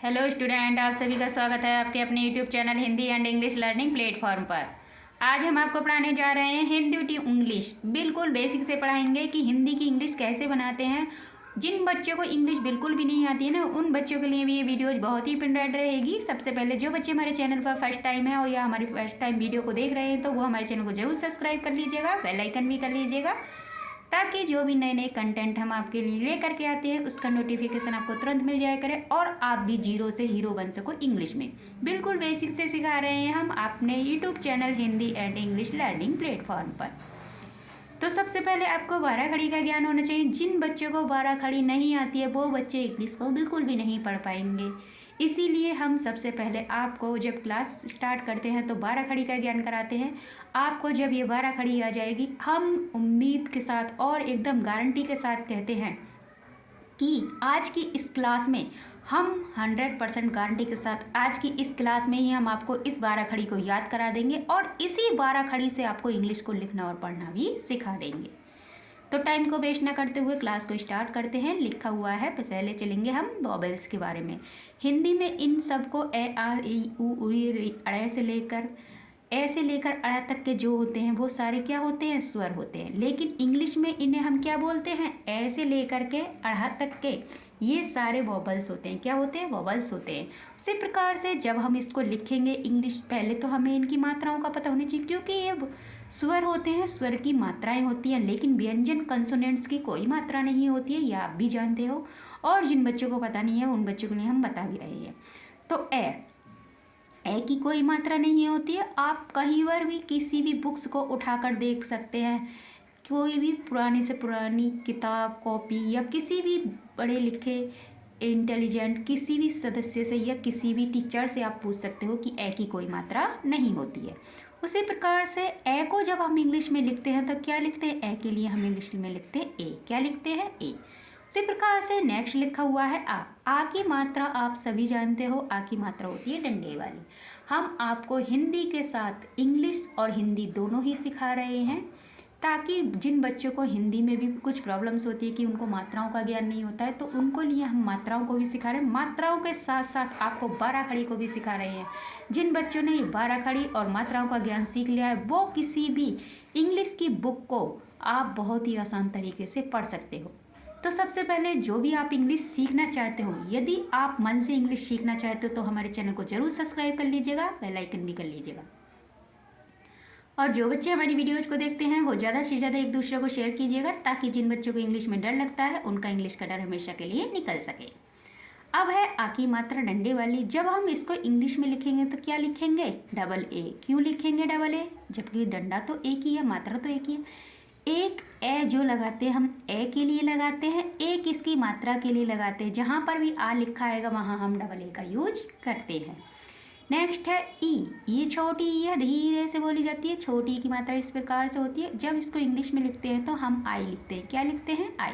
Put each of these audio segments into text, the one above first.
Hello student, आप सभी का स्वागत है आपके अपने YouTube channel Hindi and English learning platform पर। आज हम आपको पढ़ाने जा रहे हैं हिंदी टू इंग्लिश। बिल्कुल बेसिक से पढ़ाएंगे कि हिंदी की इंग्लिश कैसे बनाते हैं। जिन बच्चों को इंग्लिश बिल्कुल भी नहीं आती है ना, उन बच्चों के लिए भी ये वीडियोज बहुत ही इंपॉर्टेंट रहेगी। सबसे पहले जो बच्चे हमारे चैनल पर फर्स्ट टाइम है और या हमारी फर्स्ट टाइम वीडियो को देख रहे हैं तो वो हमारे चैनल को जरूर सब्सक्राइब कर लीजिएगा, बेल आइकन भी कर लीजिएगा, ताकि जो भी नए नए कंटेंट हम आपके लिए लेकर के आते हैं उसका नोटिफिकेशन आपको तुरंत मिल जाया करे और आप भी जीरो से हीरो बन सको इंग्लिश में। बिल्कुल बेसिक से सिखा रहे हैं हम अपने YouTube channel Hindi and English learning platform पर। तो सबसे पहले आपको बारह खड़ी का ज्ञान होना चाहिए। जिन बच्चों को बारह खड़ी नहीं आती है वो बच्चे इंग्लिश को बिल्कुल भी नहीं पढ़ पाएंगे। इसीलिए हम सबसे पहले आपको जब क्लास स्टार्ट करते हैं तो बारह खड़ी का ज्ञान कराते हैं। आपको जब ये बारह खड़ी आ जाएगी, हम उम्मीद के साथ और एकदम गारंटी के साथ कहते हैं कि आज की इस क्लास में हम 100% गारंटी के साथ आज की इस क्लास में ही हम आपको इस बारह खड़ी को याद करा देंगे और इसी बारह खड़ी से आपको इंग्लिश को लिखना और पढ़ना भी सिखा देंगे। तो टाइम को वेस्ट ना करते हुए क्लास को स्टार्ट करते हैं। लिखा हुआ है, पहले चलेंगे हम वॉवेल्स के बारे में। हिंदी में इन सबको ए आ ई उ री अड़े से लेकर अड़ा तक के जो होते हैं वो सारे क्या होते हैं, स्वर होते हैं। लेकिन इंग्लिश में इन्हें हम क्या बोलते हैं, ए से लेकर के अड़ा तक के ये सारे वॉवल्स होते हैं। क्या होते हैं, वॉवल्स होते हैं। उसी प्रकार से जब हम इसको लिखेंगे इंग्लिश, पहले तो हमें इनकी मात्राओं का पता होना चाहिए, क्योंकि ये स्वर होते हैं, स्वर की मात्राएं होती हैं, लेकिन व्यंजन कंसोनेंट्स की कोई मात्रा नहीं होती है, ये आप भी जानते हो। और जिन बच्चों को पता नहीं है उन बच्चों के लिए हम बता भी रहे हैं। तो ए की कोई मात्रा नहीं होती है। आप कहीं पर भी किसी भी बुक्स को उठाकर देख सकते हैं, कोई भी पुरानी से पुरानी किताब, कॉपी या किसी भी पढ़े लिखे इंटेलिजेंट किसी भी सदस्य से या किसी भी टीचर से आप पूछ सकते हो कि ए की कोई मात्रा नहीं होती है। उसी प्रकार से ए को जब हम इंग्लिश में लिखते हैं तो क्या लिखते हैं, ए के लिए हम इंग्लिश में लिखते हैं ए। क्या लिखते हैं, ए। इसी प्रकार से नेक्स्ट लिखा हुआ है आ की मात्रा आप सभी जानते हो, आ की मात्रा होती है डंडे वाली। हम आपको हिंदी के साथ इंग्लिश और हिंदी दोनों ही सिखा रहे हैं, ताकि जिन बच्चों को हिंदी में भी कुछ प्रॉब्लम्स होती है कि उनको मात्राओं का ज्ञान नहीं होता है, तो उनको लिए हम मात्राओं को भी सिखा रहे हैं। मात्राओं के साथ साथ आपको बारह खड़ी को भी सिखा रहे हैं। जिन बच्चों ने ये बारह खड़ी और मात्राओं का ज्ञान सीख लिया है वो किसी भी इंग्लिश की बुक को आप बहुत ही आसान तरीके से पढ़ सकते हो। तो सबसे पहले जो भी आप इंग्लिश सीखना चाहते हो, यदि आप मन से इंग्लिश सीखना चाहते हो तो हमारे चैनल को जरूर सब्सक्राइब कर लीजिएगा, बेल आइकन भी कर लीजिएगा। और जो बच्चे हमारी वीडियोज को देखते हैं वो ज़्यादा से ज़्यादा एक दूसरे को शेयर कीजिएगा, ताकि जिन बच्चों को इंग्लिश में डर लगता है उनका इंग्लिश का डर हमेशा के लिए निकल सके। अब है आ की मात्रा डंडे वाली। जब हम इसको इंग्लिश में लिखेंगे तो क्या लिखेंगे, डबल ए। क्यों लिखेंगे डबल ए, जबकि डंडा तो एक ही है, मात्रा तो एक ही है। एक ए जो लगाते हैं हम ए के लिए लगाते हैं, एक इसकी मात्रा के लिए लगाते हैं। जहाँ पर भी आ लिखा आएगा वहाँ हम डबल ए का यूज करते हैं। नेक्स्ट है ई। ये छोटी ई है, धीरे से बोली जाती है। छोटी की मात्रा इस प्रकार से होती है। जब इसको इंग्लिश में लिखते हैं तो हम आई लिखते हैं। क्या लिखते हैं, आई।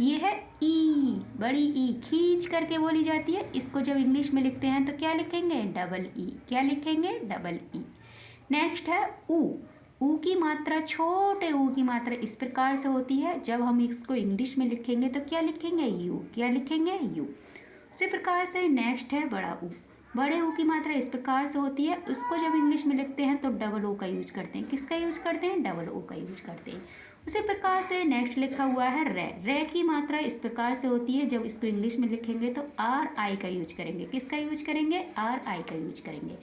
ये है ई, बड़ी ई खींच करके बोली जाती है। इसको जब इंग्लिश में लिखते हैं तो क्या लिखेंगे, डबल ई। क्या लिखेंगे, डबल ई। नेक्स्ट है ऊ। ऊ की मात्रा, छोटे ऊ की मात्रा इस प्रकार से होती है। जब हम इसको इंग्लिश में लिखेंगे तो क्या लिखेंगे, यू। क्या लिखेंगे, यू। इसी प्रकार से नेक्स्ट है बड़ा ऊ। बड़े ऊ की मात्रा इस प्रकार से होती है। उसको जब इंग्लिश में लिखते हैं तो डबल ओ का यूज करते हैं। किसका यूज करते हैं, डबल ओ का यूज करते हैं। उसी प्रकार से नेक्स्ट लिखा हुआ है रे। रे की मात्रा इस प्रकार से होती है। जब इसको इंग्लिश में लिखेंगे तो आर आई का यूज करेंगे। किसका यूज करेंगे, आर आई का यूज करेंगे।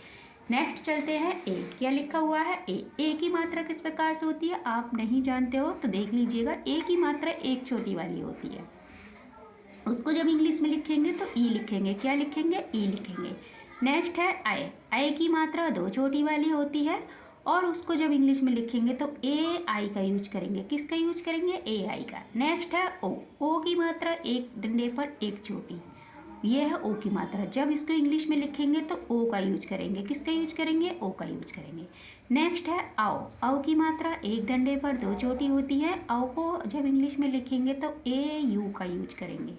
नेक्स्ट चलते हैं ए। क्या लिखा हुआ है, ए। ए की मात्रा किस प्रकार से होती है, आप नहीं जानते हो तो देख लीजिएगा। ए की मात्रा एक छोटी वाली होती है। उसको जब इंग्लिश में लिखेंगे तो ई लिखेंगे। क्या लिखेंगे, ई लिखेंगे। नेक्स्ट है आए। आए की मात्रा दो छोटी वाली होती है और उसको जब इंग्लिश में लिखेंगे तो ए आई का यूज करेंगे। किसका यूज करेंगे, ए आई का। नेक्स्ट है ओ। ओ की मात्रा एक डंडे पर एक छोटी, ये है ओ की मात्रा। जब इसको इंग्लिश में लिखेंगे तो ओ का यूज करेंगे। किसका यूज करेंगे, ओ का यूज करेंगे। नेक्स्ट है आओ। आओ की मात्रा एक डंडे पर दो चोटी होती है। आओ को जब इंग्लिश में लिखेंगे तो ए यू का यूज करेंगे।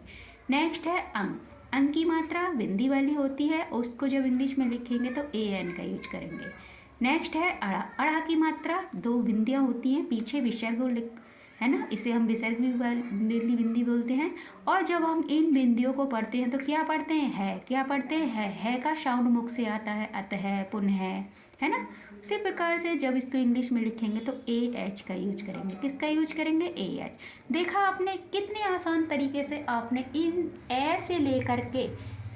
नेक्स्ट है अंग। अंग की मात्रा बिंदी वाली होती है। उसको जब इंग्लिश में लिखेंगे तो ए एन का यूज करेंगे। नेक्स्ट है अड़ा। अड़ा की मात्रा दो बिंदियाँ होती हैं, पीछे विसर्ग है ना, इसे हम विसर्ग भी बिंदी बोलते हैं। और जब हम इन बिंदियों को पढ़ते हैं तो क्या पढ़ते हैं, है, क्या पढ़ते हैं, है का साउंड मुख से आता है, अतः, पुनः, है ना। उसी प्रकार से जब इसको इंग्लिश में लिखेंगे तो ए एच का यूज करेंगे। किसका यूज करेंगे, ए एच। देखा आपने कितने आसान तरीके से आपने इन ए से लेकर के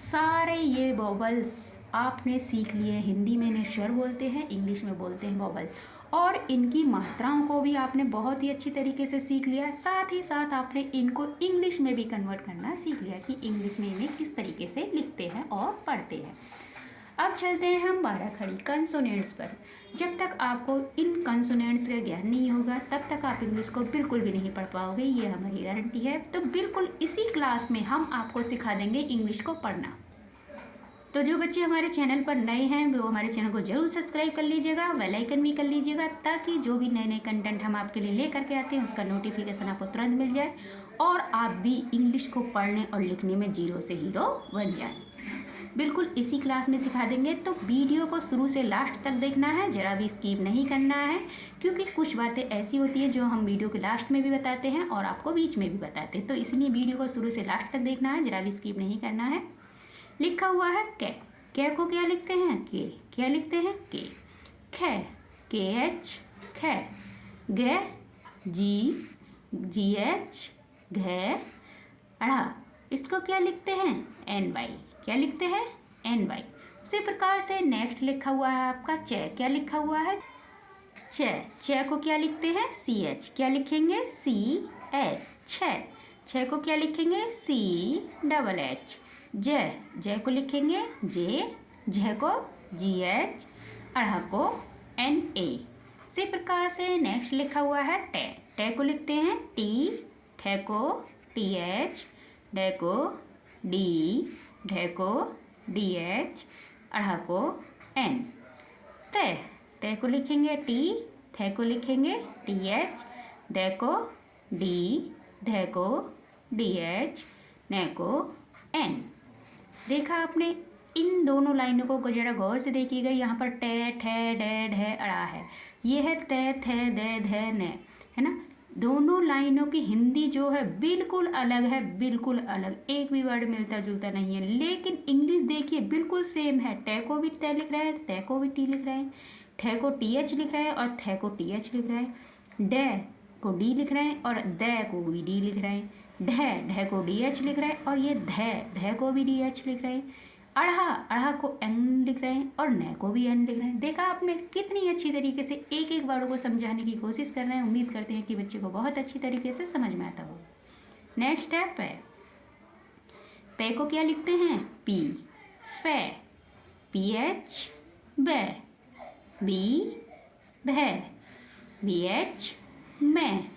सारे ये वोवल्स आपने सीख लिए। हिंदी में इन्हें स्वर बोलते हैं, इंग्लिश में बोलते हैं वोवल्स, और इनकी मात्राओं को भी आपने बहुत ही अच्छी तरीके से सीख लिया। साथ ही साथ आपने इनको इंग्लिश में भी कन्वर्ट करना सीख लिया कि इंग्लिश में इन्हें किस तरीके से लिखते हैं और पढ़ते हैं। अब चलते हैं हम 12 खड़ी कंसोनेंट्स पर। जब तक आपको इन कंसोनेंट्स का ज्ञान नहीं होगा तब तक आप इंग्लिश को बिल्कुल भी नहीं पढ़ पाओगे, ये हमारी गारंटी है। तो बिल्कुल इसी क्लास में हम आपको सिखा देंगे इंग्लिश को पढ़ना। तो जो बच्चे हमारे चैनल पर नए हैं वो हमारे चैनल को जरूर सब्सक्राइब कर लीजिएगा, बेल आइकन भी कर लीजिएगा, ताकि जो भी नए नए कंटेंट हम आपके लिए लेकर के आते हैं उसका नोटिफिकेशन आपको तुरंत मिल जाए और आप भी इंग्लिश को पढ़ने और लिखने में जीरो से हीरो बन जाए। बिल्कुल इसी क्लास में सिखा देंगे, तो वीडियो को शुरू से लास्ट तक देखना है, ज़रा भी स्किप नहीं करना है, क्योंकि कुछ बातें ऐसी होती हैं जो हम वीडियो के लास्ट में भी बताते हैं और आपको बीच में भी बताते हैं। तो इसलिए वीडियो को शुरू से लास्ट तक देखना है, ज़रा भी स्किप नहीं करना है। लिखा हुआ है कै को क्या लिखते हैं, के, क्या लिखते हैं, के। खे, के एच, खे। गे, जी एच, घे। अड़ा, इसको क्या लिखते हैं, एन वाई, क्या लिखते हैं, एन वाई। उसी प्रकार से नेक्स्ट लिखा हुआ है आपका चे, क्या लिखा हुआ है, चे को क्या लिखते हैं, सी एच, क्या लिखेंगे, सी एच, छे को क्या लिखेंगे, सी डबल एच। जय को लिखेंगे जे, झ को जी एच, अढ़ा को एन ए। इसी प्रकार से नेक्स्ट लिखा हुआ है टे को लिखते हैं टी, ठे को टी एच, डे को डी, ढे को डी एच, अढ़ा को एन। ते को लिखेंगे टी, थे को लिखेंगे टी एच, दे को डी, ढे को डी एच, ने को एन। देखा आपने, इन दोनों लाइनों को जरा गौर से देखिएगा। यहाँ पर टे, ठे, डे, ढे, अड़ा है, ये है ते, थे, दे, धे, ने, है ना। दोनों लाइनों की हिंदी जो है बिल्कुल अलग है, बिल्कुल अलग, एक भी वर्ड मिलता जुलता नहीं है। लेकिन इंग्लिश देखिए बिल्कुल सेम है। टे को भी ते लिख रहा है, ते को भी टी लिख रहा है, ठे को टी एच लिख रहा है और थे को टी एच लिख रहा है, डे को डी लिख रहे हैं और दे को भी डी लिख रहे हैं, ढे को डी एच लिख रहे हैं और ये धे को भी डी एच लिख रहे हैं, अढ़ा को एन लिख रहे हैं और ने को भी एन लिख रहे हैं। देखा आपने कितनी अच्छी तरीके से एक एक वर्ड को समझाने की कोशिश कर रहे हैं। उम्मीद करते हैं कि बच्चे को बहुत अच्छी तरीके से समझ में आता हो। नेक्स्ट है पे को क्या लिखते हैं, पी, फे, पी एच, बे, बी, भे, बी एच, में,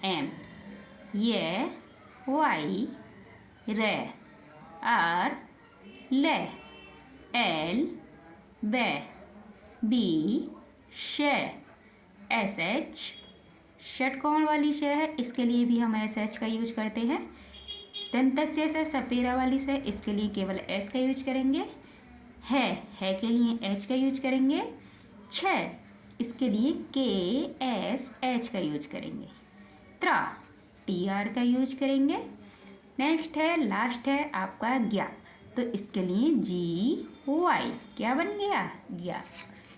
एम, ये, वाई, रे, आर, ले, एल, बे, बी, शे, एस एच, षटकोण वाली शे है, इसके लिए भी हम एस एच का यूज करते हैं। दंतस्य से सपेरा वाली से, इसके लिए केवल एस का यूज करेंगे। है के लिए एच का यूज करेंगे। छ, इसके लिए के एस एच का यूज करेंगे। त्रा, टी आर का यूज करेंगे। नेक्स्ट है, लास्ट है आपका ज्ञा, तो इसके लिए जी वाई, क्या बन गया, ज्ञा।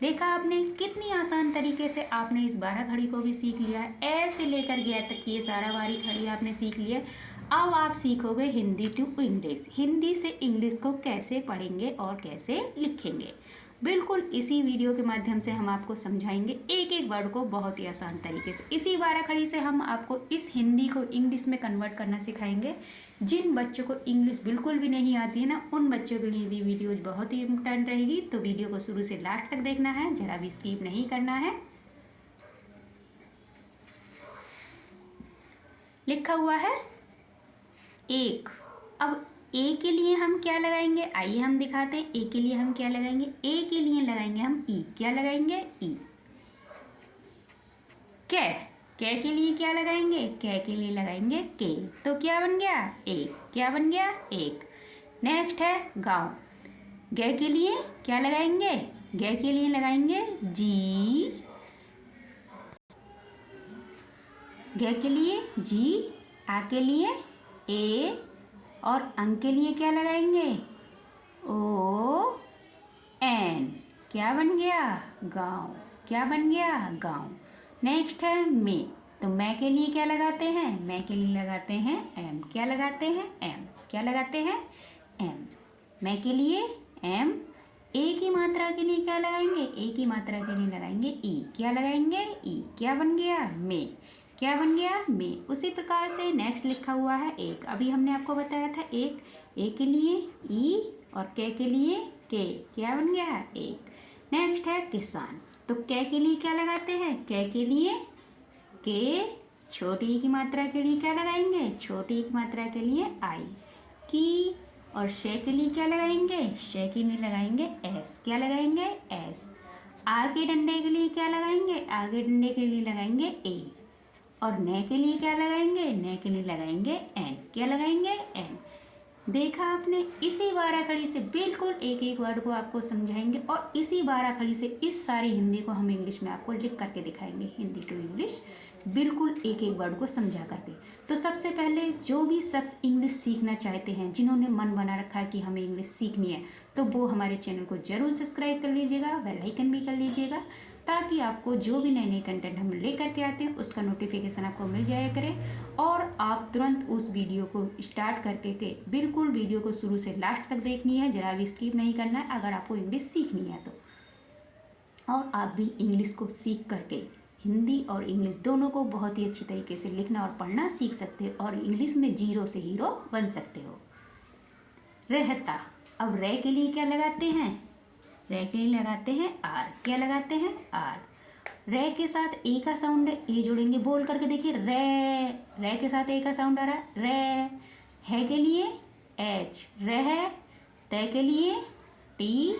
देखा आपने कितनी आसान तरीके से आपने इस 12 खड़ी को भी सीख लिया है। ऐसे लेकर गया तक ये सारा 12 खड़ी आपने सीख लिया। अब आप सीखोगे हिंदी टू इंग्लिश, हिंदी से इंग्लिश को कैसे पढ़ेंगे और कैसे लिखेंगे। बिल्कुल इसी वीडियो के माध्यम से हम आपको समझाएंगे एक एक वर्ड को बहुत ही आसान तरीके से। इसी 12 खड़ी से हम आपको इस हिंदी को इंग्लिश में कन्वर्ट करना सिखाएंगे। जिन बच्चों को इंग्लिश बिल्कुल भी नहीं आती है ना, उन बच्चों के लिए भी वीडियो बहुत ही इम्पोर्टेंट रहेगी। तो वीडियो को शुरू से लास्ट तक देखना है, जरा भी स्किप नहीं करना है। लिखा हुआ है एक। अब ए के लिए हम क्या लगाएंगे, आइए हम दिखाते हैं। ए के लिए हम क्या लगाएंगे, ए के लिए लगाएंगे हम ई, क्या लगाएंगे, ई। कै के लिए क्या लगाएंगे, कै के लिए लगाएंगे के, तो क्या बन गया, एक, क्या बन गया, एक। नेक्स्ट है गाँव, गै के लिए क्या लगाएंगे, गै के लिए लगाएंगे जी, घ के लिए जी, आ के लिए ए, और अंग के लिए क्या लगाएंगे? O N. क्या बन गया? गाँव। क्या बन गया? गाँव। नेक्स्ट है मे। तो मैं के लिए क्या लगाते हैं? मैं के लिए लगाते हैं एम। क्या लगाते हैं? एम। क्या लगाते हैं? एम। मैं के लिए एम। ए की मात्रा के लिए क्या लगाएंगे? ए की मात्रा के लिए लगाएंगे ई। क्या लगाएंगे? ई। क्या बन गया? मे। क्या बन गया? मे। उसी प्रकार से नेक्स्ट लिखा हुआ है एक। अभी हमने आपको बताया था एक। ए के लिए ई और के लिए के। क्या बन गया? एक। नेक्स्ट है किसान। तो कै के लिए क्या लगाते हैं? कै के लिए के। छोटी की मात्रा के लिए क्या लगाएंगे? छोटी की मात्रा के लिए आई। की। और शे के लिए क्या लगाएंगे? शे के लिए लगाएंगे एस। क्या लगाएंगे? एस। आगे डंडे के लिए क्या लगाएंगे? आगे डंडे के लिए लगाएंगे ए। और ने के लिए क्या लगाएंगे? ने के लिए लगाएंगे एन। क्या लगाएंगे? एन। देखा आपने, इसी 12 खड़ी से बिल्कुल एक एक वर्ड को आपको समझाएंगे और इसी 12 खड़ी से इस सारी हिंदी को हम इंग्लिश में आपको लिख करके दिखाएंगे। हिंदी टू इंग्लिश बिल्कुल एक एक वर्ड को समझा करके। तो सबसे पहले जो भी शख्स इंग्लिश सीखना चाहते हैं, जिन्होंने मन बना रखा है कि हमें इंग्लिश सीखनी है, तो वो हमारे चैनल को जरूर सब्सक्राइब कर लीजिएगा, बेल आइकन भी कर लीजिएगा, ताकि आपको जो भी नए नए कंटेंट हम लेकर के आते हैं उसका नोटिफिकेशन आपको मिल जाया करे और आप तुरंत उस वीडियो को स्टार्ट करके के बिल्कुल वीडियो को शुरू से लास्ट तक देखनी है, जरा भी स्किप नहीं करना है अगर आपको इंग्लिश सीखनी है तो। और आप भी इंग्लिश को सीख करके हिंदी और इंग्लिश दोनों को बहुत ही अच्छी तरीके से लिखना और पढ़ना सीख सकते हो और इंग्लिश में जीरो से हीरो बन सकते हो। रहता। अब रे के लिए क्या लगाते हैं? रे के लिए लगाते हैं आर। क्या लगाते हैं? आर। रे के साथ ए का साउंड है, ए जोड़ेंगे, बोल करके देखिए रे। रे के साथ ए का साउंड आ रहा है रे। है के लिए एच। रह। तय के लिए टी।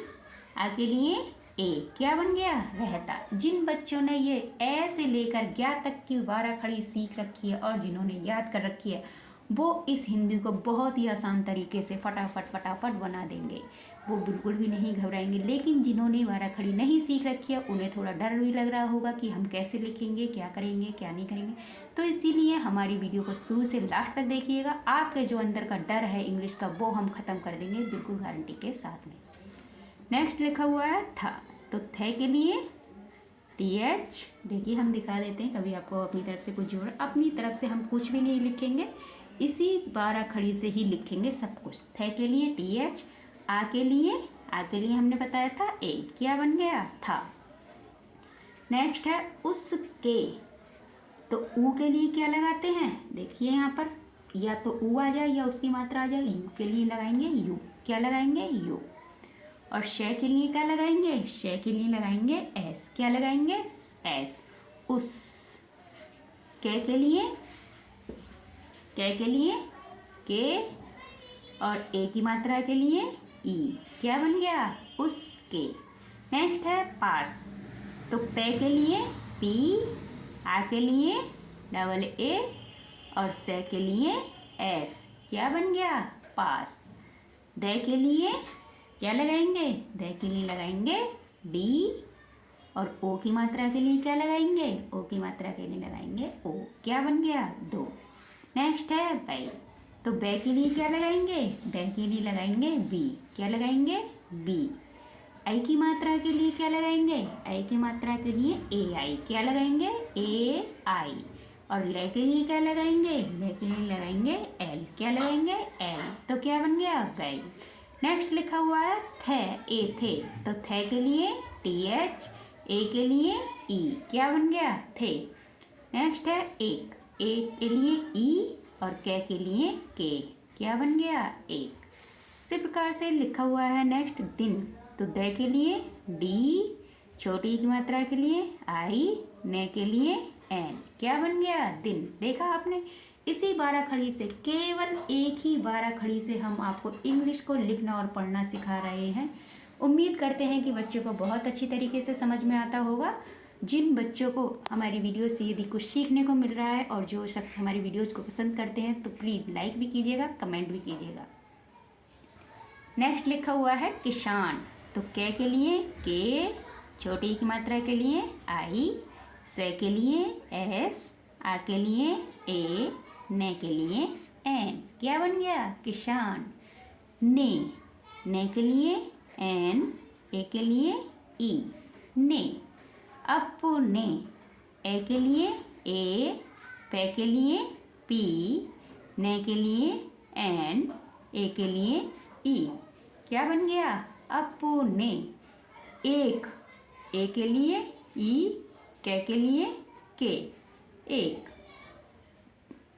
आ के लिए ए। क्या बन गया? रहता। जिन बच्चों ने ये ए से लेकर ज्ञा तक की 12 खड़ी सीख रखी है और जिन्होंने याद कर रखी है, वो इस हिंदी को बहुत ही आसान तरीके से फटाफट बना देंगे। वो बिल्कुल भी नहीं घबराएंगे। लेकिन जिन्होंने 12 खड़ी नहीं सीख रखी है उन्हें थोड़ा डर भी लग रहा होगा कि हम कैसे लिखेंगे, क्या करेंगे, क्या नहीं करेंगे। तो इसीलिए हमारी वीडियो को शुरू से लास्ट तक देखिएगा। आपके जो अंदर का डर है इंग्लिश का, वो हम ख़त्म कर देंगे बिल्कुल गारंटी के साथ में। नेक्स्ट लिखा हुआ है था। तो थे के लिए टी एच। देखिए हम दिखा देते हैं, कभी आपको अपनी तरफ से कुछ जोड़, अपनी तरफ से हम कुछ भी नहीं लिखेंगे, इसी 12 खड़ी से ही लिखेंगे सब कुछ। थे के लिए टी एच। आ के लिए हमने बताया था ए। क्या बन गया? था। नेक्स्ट है उसके। तो ऊ के लिए क्या लगाते हैं? देखिए यहाँ पर या तो ऊ आ जाए या उसकी मात्रा आ जाए। यू के लिए लगाएंगे यू। क्या लगाएंगे? यू। और शे के लिए क्या लगाएंगे? शे के लिए लगाएंगे एस। क्या लगाएंगे? एस। उस। के लिए के। और ए की मात्रा के लिए ई। क्या बन गया? उसके। नेक्स्ट है पास। तो पे के लिए पी। आ के लिए डबल ए। और से के लिए एस। क्या बन गया? पास। दे के लिए क्या लगाएंगे? दे के लिए लगाएंगे डी। और ओ की मात्रा के लिए क्या लगाएंगे? ओ की मात्रा के लिए लगाएंगे ओ। क्या बन गया? दो। नेक्स्ट है बै। तो बै के लिए क्या लगाएंगे? बै के लिए लगाएंगे बी। क्या लगाएंगे? बी। आई की मात्रा के लिए क्या लगाएंगे? आई की मात्रा के लिए ए आई। क्या लगाएंगे? ए आई। और ले के लिए क्या लगाएंगे? ले के लिए लगाएंगे एल। क्या लगाएंगे? एल। तो क्या बन गया? बैल। नेक्स्ट लिखा हुआ है थे। ए थे। तो थे के लिए टी एच। ए के लिए ई। क्या बन गया? थे। नेक्स्ट है एक। ए के लिए ई और के लिए के। क्या बन गया? एक। इसी प्रकार से लिखा हुआ है नेक्स्ट दिन। तो दे के लिए डी। छोटी की मात्रा के लिए आई। ने के लिए एन। क्या बन गया? दिन। देखा आपने, इसी 12 खड़ी से, केवल एक ही 12 खड़ी से हम आपको इंग्लिश को लिखना और पढ़ना सिखा रहे हैं। उम्मीद करते हैं कि बच्चों को बहुत अच्छी तरीके से समझ में आता होगा। जिन बच्चों को हमारी वीडियो से यदि कुछ सीखने को मिल रहा है और जो शख्स हमारी वीडियोज़ को पसंद करते हैं तो प्लीज़ लाइक भी कीजिएगा, कमेंट भी कीजिएगा। नेक्स्ट लिखा हुआ है किसान। तो के लिए के। छोटी की मात्रा के लिए आई। से के लिए एस। आ के लिए ए, ने के लिए एन, क्या बन गया किसान। ने के लिए एन, ए के लिए ई, ने। अपने, ए के लिए ए, पे के लिए पी, ने के लिए एन, ए के लिए ई, क्या बन गया अपने। एक, ए के लिए ई, के लिए के, एक।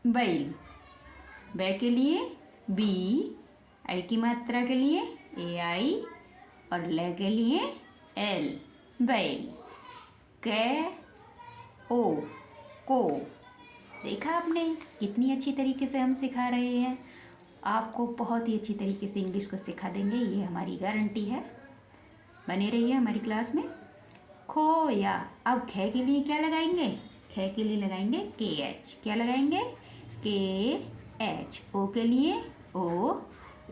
बैल, बै के लिए बी, आई की मात्रा के लिए ए आई और ले के लिए एल, बैल। कै ओ, को। देखा आपने कितनी अच्छी तरीके से हम सिखा रहे हैं। आपको बहुत ही अच्छी तरीके से इंग्लिश को सिखा देंगे, ये हमारी गारंटी है। बने रहिए हमारी क्लास में। खोया, अब खे के लिए क्या लगाएंगे, खे के लिए लगाएंगे के एच, क्या लगाएंगे के एच। ओ के लिए ओ,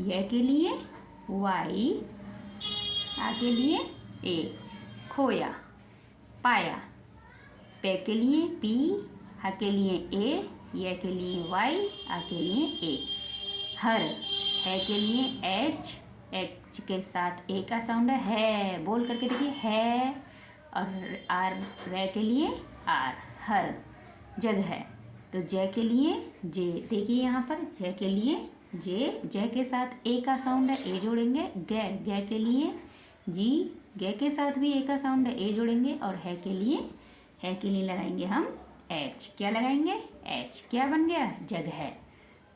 ये के लिए वाई, आ के लिए ए, खोया। पाया, पे के लिए पी, हा के लिए ए, ये के लिए वाई, आ के लिए ए। हर, है के लिए एच, एच के साथ ए का साउंड है, बोल करके देखिए है, और आर, रे के लिए आर, हर। जगह, तो जय के लिए जे, देखिए यहाँ पर जय के लिए जे, जय के साथ ए का साउंड है, ए जोड़ेंगे। गे, गे के लिए जी, गे के साथ भी ए का साउंड है, ए जोड़ेंगे। और है के लिए लगाएंगे हम एच, क्या लगाएंगे एच, क्या बन गया जगह।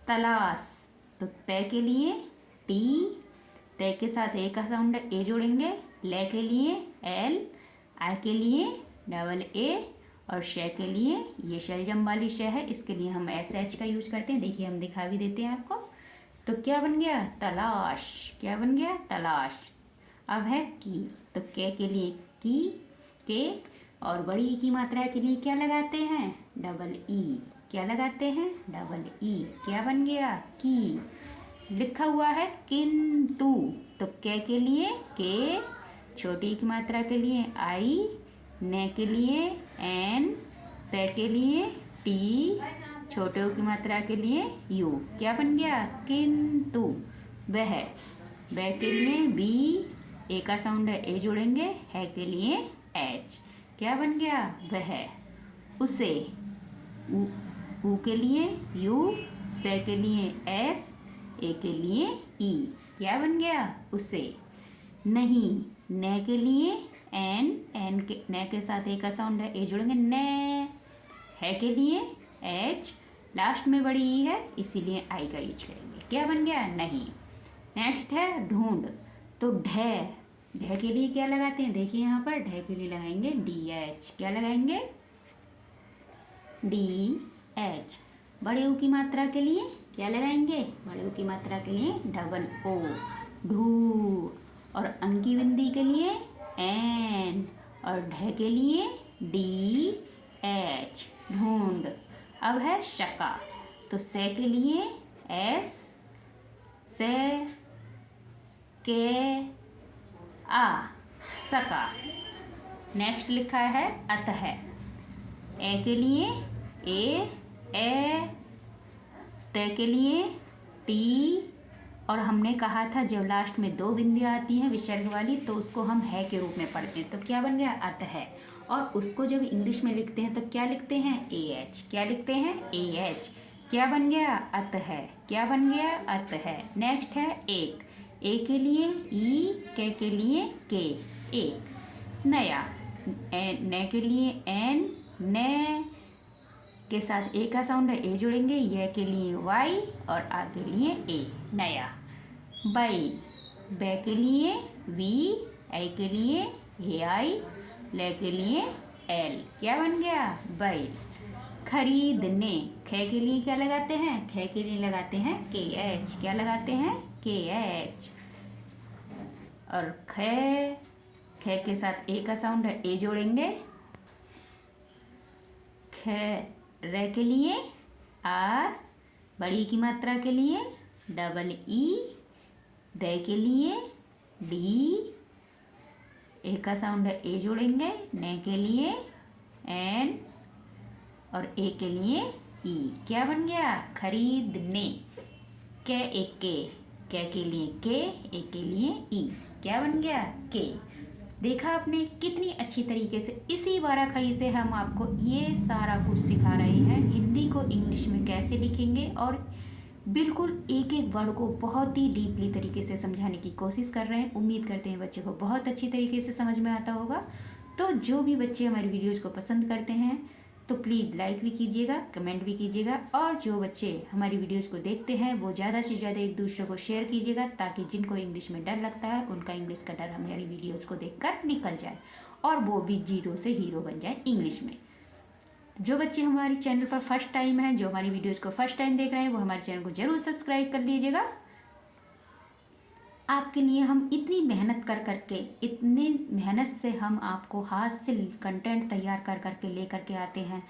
तलाश, तो तय के लिए टी, तय के साथ ए का साउंड है, ए जोड़ेंगे। ले के लिए एल, आई के लिए डबल ए, और श के लिए ये शलजम वाली श है, इसके लिए हम एस एच का यूज करते हैं। देखिए हम दिखा भी देते हैं आपको। तो क्या बन गया तलाश, क्या बन गया तलाश। अब है की, तो के लिए की, के, और बड़ी ई की मात्रा के लिए क्या लगाते हैं डबल ई, क्या लगाते हैं डबल ई, क्या बन गया की। लिखा हुआ है किंतु, तो के लिए के, छोटी की मात्रा के लिए आई, ने के लिए एन, पे के लिए टी, छोटे की मात्रा के लिए यू, क्या बन गया किंतु। वह, वह के लिए बी, ए का साउंड है, ए जोड़ेंगे। है के लिए एच, क्या बन गया वह। उसे, ऊ के लिए यू, से के लिए एस, ए के लिए ई, क्या बन गया उसे। नहीं, ने के लिए एन, एन के, ने के साथ ए का साउंड है, ए जोड़ेंगे ने। है के लिए एच, लास्ट में बड़ी ई है इसीलिए आई का यूज करेंगे, क्या बन गया नहीं। नेक्स्ट है ढूंढ, तो ढ के लिए क्या लगाते हैं, देखिए यहाँ पर ढ के लिए लगाएंगे डी एच, क्या लगाएंगे डी एच। बड़े ऊ की मात्रा के लिए क्या लगाएंगे, बड़े ऊ की मात्रा के लिए डबल ओ, ढू। और अंकी बिंदी के लिए एन, और ढ के लिए डी एच, ढूंढ। अब है शका, तो से के लिए एस, से के आ, सका। नेक्स्ट लिखा है अतः, ए के लिए ए, त के लिए टी, और हमने कहा था जब लास्ट में दो बिंदियाँ आती हैं विसर्ग वाली तो उसको हम है के रूप में पढ़ते हैं, तो क्या बन गया अतः। और उसको जब इंग्लिश में लिखते हैं तो क्या लिखते हैं ए एच, क्या लिखते हैं ए एच, क्या बन गया अतः, क्या बन गया अतः। नेक्स्ट है एक, ए के लिए ई, के लिए के, एक। नया, न के लिए एन, ने के साथ ए का साउंड है, ए जोड़ेंगे। यह के लिए वाई और आ के लिए ए, नया। बैल, बै के लिए वी, आई के लिए ए आई, ले के लिए एल, क्या बन गया बैल। खरीदने, खे के लिए क्या लगाते हैं, खे के लिए लगाते हैं के एच, क्या लगाते हैं के एच। और खे के साथ ए का साउंड है, ए जोड़ेंगे। खे, रे के लिए आर, बड़ी की मात्रा के लिए डबल ई, दे के लिए डी, ए का साउंड है, ए जोड़ेंगे। ने के लिए एन, और ए के लिए ई। क्या बन गया? खरीदने। के के लिए के, ए के लिए ई। क्या बन गया? के। देखा आपने कितनी अच्छी तरीके से इसी बाराखड़ी से हम आपको ये सारा कुछ सिखा रहे हैं, हिंदी को इंग्लिश में कैसे लिखेंगे और बिल्कुल एक एक वर्ड को बहुत ही डीपली तरीके से समझाने की कोशिश कर रहे हैं। उम्मीद करते हैं बच्चे को बहुत अच्छी तरीके से समझ में आता होगा। तो जो भी बच्चे हमारी वीडियोज़ को पसंद करते हैं तो प्लीज़ लाइक भी कीजिएगा, कमेंट भी कीजिएगा, और जो बच्चे हमारी वीडियोज़ को देखते हैं वो ज़्यादा से ज़्यादा एक दूसरे को शेयर कीजिएगा, ताकि जिनको इंग्लिश में डर लगता है उनका इंग्लिश का डर हमारी वीडियोज़ को देखकर निकल जाए और वो भी जीरो से हीरो बन जाए इंग्लिश में। जो बच्चे हमारे चैनल पर फर्स्ट टाइम हैं, जो हमारी वीडियोज़ को फर्स्ट टाइम देख रहे हैं, वो हमारे चैनल को ज़रूर सब्सक्राइब कर लीजिएगा। आपके लिए हम इतनी मेहनत कर करके, इतनी मेहनत से हम आपको हाथ से कंटेंट तैयार कर करके ले करके आते हैं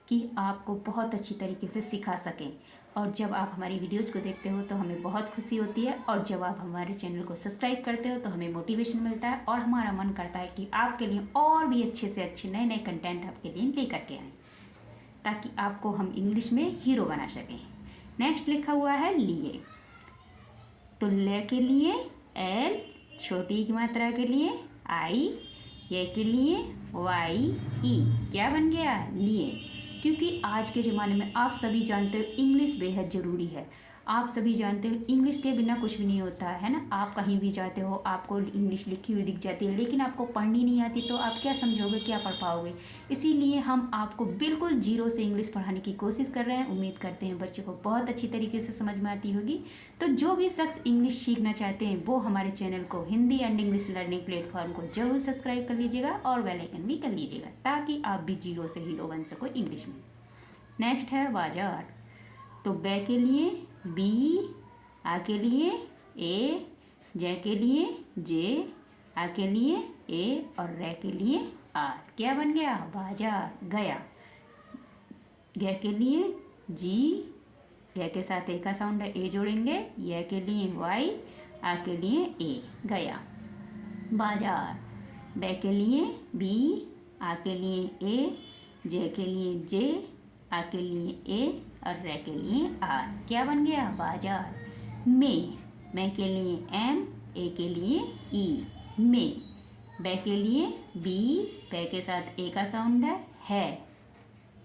कि आपको बहुत अच्छी तरीके से सिखा सकें। और जब आप हमारी वीडियोज़ को देखते हो तो हमें बहुत खुशी होती है, और जब आप हमारे चैनल को सब्सक्राइब करते हो तो हमें मोटिवेशन मिलता है और हमारा मन करता है कि आपके लिए और भी अच्छे से अच्छे नए नए कंटेंट आपके लिए ले करके आएँ, ताकि आपको हम इंग्लिश में हीरो बना सकें। नेक्स्ट लिखा हुआ है लिए। तो ले के लिए एल, छोटी की मात्रा के लिए आई, ये के लिए वाई ई। क्या बन गया? लिए। क्योंकि आज के ज़माने में आप सभी जानते हो इंग्लिश बेहद ज़रूरी है। आप सभी जानते हो इंग्लिश के बिना कुछ भी नहीं होता है ना। आप कहीं भी जाते हो आपको इंग्लिश लिखी हुई दिख जाती है, लेकिन आपको पढ़नी नहीं आती तो आप क्या समझोगे, क्या पढ़ पाओगे। इसीलिए हम आपको बिल्कुल जीरो से इंग्लिश पढ़ाने की कोशिश कर रहे हैं। उम्मीद करते हैं बच्चों को बहुत अच्छी तरीके से समझ में आती होगी। तो जो भी शख्स इंग्लिश सीखना चाहते हैं वो हमारे चैनल को Hindi and English learning platform को जरूर सब्सक्राइब कर लीजिएगा और बेल आइकन भी कर लीजिएगा, ताकि आप भी जीरो से हीरो बन सको इंग्लिश में। नेक्स्ट है बाजार। तो बै के लिए बी, आ के लिए ए, जे के लिए जे, आ के लिए ए और रे के लिए आर। क्या बन गया? बाजार, गया। गे के लिए जी, गे के साथ ए का साउंड है, ए जोड़ेंगे। ये के लिए वाई, आ के लिए ए, गया बाजार। बे के लिए बी, आ के लिए ए, जे के लिए जे, आ के लिए ए और रे के लिए आर। क्या बन गया? बाजार। मैं के लिए एम, ए के लिए ई, में। बे के लिए बी, बे के साथ ए का साउंड है,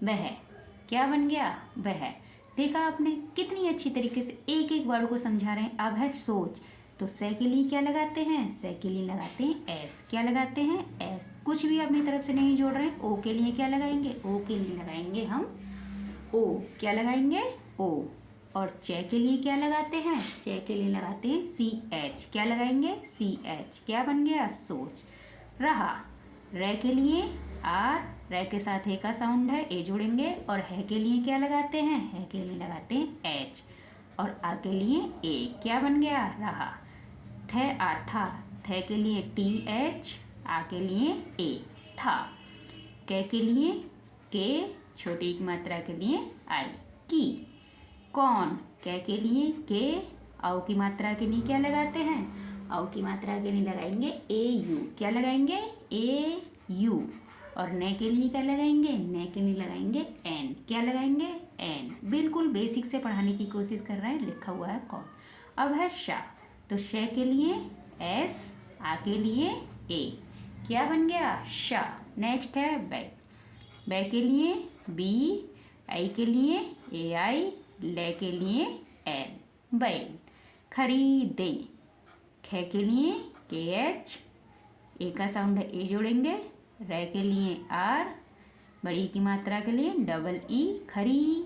वह। क्या बन गया? वह। देखा आपने कितनी अच्छी तरीके से एक एक वर्ड को समझा रहे हैं। अब है सोच। तो से के लिए क्या लगाते हैं? से के लिए लगाते हैं एस। क्या लगाते हैं? एस। कुछ भी अपनी तरफ से नहीं जोड़ रहे हैं। ओ के लिए क्या लगाएंगे? ओ के लिए लगाएंगे हम ओ। क्या लगाएंगे? ओ। और चे के लिए क्या लगाते हैं? चे के लिए लगाते हैं सी एच। क्या लगाएंगे? C H. क्या बन गया? सोच। रहा। रे के लिए आर, रे के साथ ए का साउंड है, ए जोड़ेंगे। और है के लिए क्या लगाते हैं? है के लिए लगाते हैं एच। और आ के लिए ए। क्या बन गया? रहा। थे आ था। थे के लिए टी एच, आ के लिए ए, था। के लिए के, छोटी की मात्रा के लिए आई, की। कौन? के लिए के, औ की मात्रा के लिए क्या लगाते हैं? औ की मात्रा के लिए लगाएंगे ए यू। क्या लगाएंगे? ए यू। और ने के लिए क्या लगाएंगे? ने के लिए लगाएंगे एन। क्या लगाएंगे? एन। बिल्कुल बेसिक से पढ़ाने की कोशिश कर रहे हैं। लिखा हुआ है कौन। अब है शा। तो शे के लिए एस, आ के लिए ए। क्या बन गया? शा। नेक्स्ट है बै। बै के लिए बी, आई के लिए ए आई, ले के लिए एल, बैल। खरीदे। खे के लिए के एच, ए का साउंड है, ए जोड़ेंगे। रे के लिए आर, बड़ी की मात्रा के लिए डबल ई, खरी।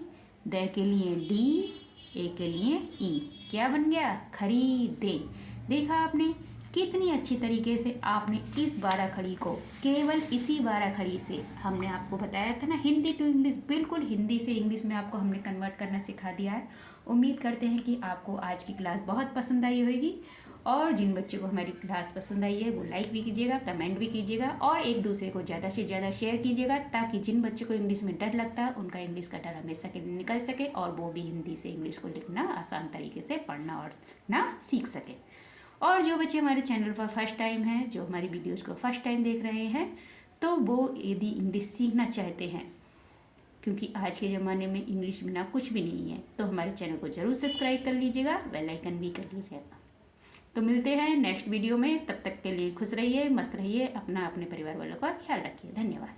दे के लिए डी, ए के लिए ई। क्या बन गया? खरीदे। देखा आपने कितनी अच्छी तरीके से आपने इस बाराखड़ी को, केवल इसी बाराखड़ी से हमने आपको बताया था ना, हिंदी टू इंग्लिश, बिल्कुल हिंदी से इंग्लिश में आपको हमने कन्वर्ट करना सिखा दिया है। उम्मीद करते हैं कि आपको आज की क्लास बहुत पसंद आई होगी, और जिन बच्चों को हमारी क्लास पसंद आई है वो लाइक भी कीजिएगा, कमेंट भी कीजिएगा, और एक दूसरे को ज़्यादा से ज़्यादा शेयर कीजिएगा, ताकि जिन बच्चों को इंग्लिश में डर लगता है उनका इंग्लिश का डर हमेशा के लिए निकल सके, और वो भी हिंदी से इंग्लिश को लिखना आसान तरीके से पढ़ना और ना सीख सके। और जो बच्चे हमारे चैनल पर फर्स्ट टाइम हैं, जो हमारी वीडियोज़ को फर्स्ट टाइम देख रहे हैं, तो वो यदि इंग्लिश सीखना चाहते हैं क्योंकि आज के ज़माने में इंग्लिश बिना कुछ भी नहीं है। तो हमारे चैनल को ज़रूर सब्सक्राइब कर लीजिएगा, बेल आइकन भी कर लीजिएगा। तो मिलते हैं नेक्स्ट वीडियो में, तब तक के लिए खुश रहिए, मस्त रहिए, अपना अपने परिवार वालों का ख्याल रखिए। धन्यवाद।